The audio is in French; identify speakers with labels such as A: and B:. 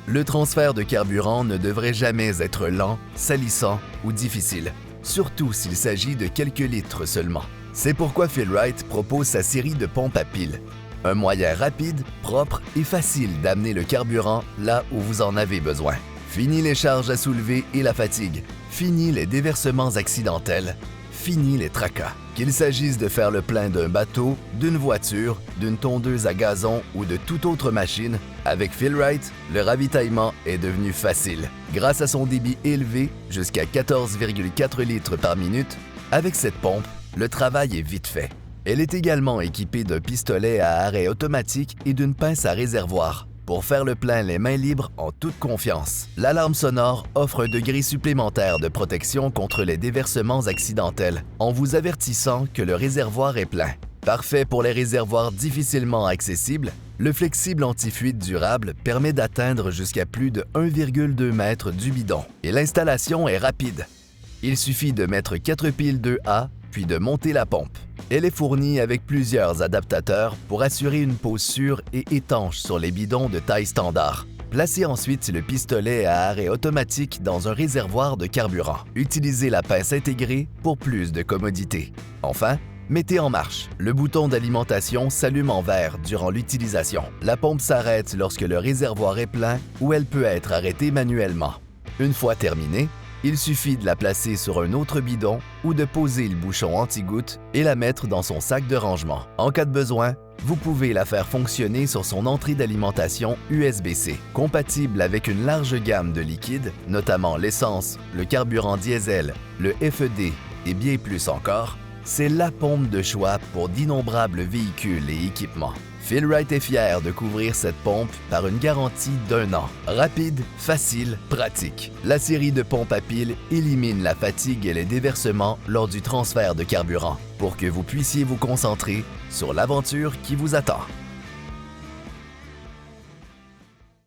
A: Le transfert de carburant ne devrait jamais être lent, salissant ou difficile, surtout s'il s'agit de quelques litres seulement. C'est pourquoi Fill-Rite propose sa série de pompes à pile. Un moyen rapide, propre et facile d'amener le carburant là où vous en avez besoin. Fini les charges à soulever et la fatigue. Fini les déversements accidentels. Fini les tracas. Qu'il s'agisse de faire le plein d'un bateau, d'une voiture, d'une tondeuse à gazon ou de toute autre machine, avec Fill-Rite, le ravitaillement est devenu facile. Grâce à son débit élevé, jusqu'à 14,4 litres par minute, avec cette pompe, le travail est vite fait. Elle est également équipée d'un pistolet à arrêt automatique et d'une pince à réservoir pour faire le plein les mains libres en toute confiance. L'alarme sonore offre un degré supplémentaire de protection contre les déversements accidentels en vous avertissant que le réservoir est plein. Parfait pour les réservoirs difficilement accessibles, le flexible anti-fuite durable permet d'atteindre jusqu'à plus de 1,2 mètre du bidon et l'installation est rapide. Il suffit de mettre 4 piles 2A puis de monter la pompe. Elle est fournie avec plusieurs adaptateurs pour assurer une pose sûre et étanche sur les bidons de taille standard. Placez ensuite le pistolet à arrêt automatique dans un réservoir de carburant. Utilisez la pince intégrée pour plus de commodité. Enfin, mettez en marche. Le bouton d'alimentation s'allume en vert durant l'utilisation. La pompe s'arrête lorsque le réservoir est plein ou elle peut être arrêtée manuellement. Une fois terminée, il suffit de la placer sur un autre bidon ou de poser le bouchon anti-goutte et la mettre dans son sac de rangement. En cas de besoin, vous pouvez la faire fonctionner sur son entrée d'alimentation USB-C. Compatible avec une large gamme de liquides, notamment l'essence, le carburant diesel, le FED et bien plus encore, c'est la pompe de choix pour d'innombrables véhicules et équipements. Fill-Rite est fier de couvrir cette pompe par une garantie d'1 an. Rapide, facile, pratique. La série de pompes à pile élimine la fatigue et les déversements lors du transfert de carburant pour que vous puissiez vous concentrer sur l'aventure qui vous attend.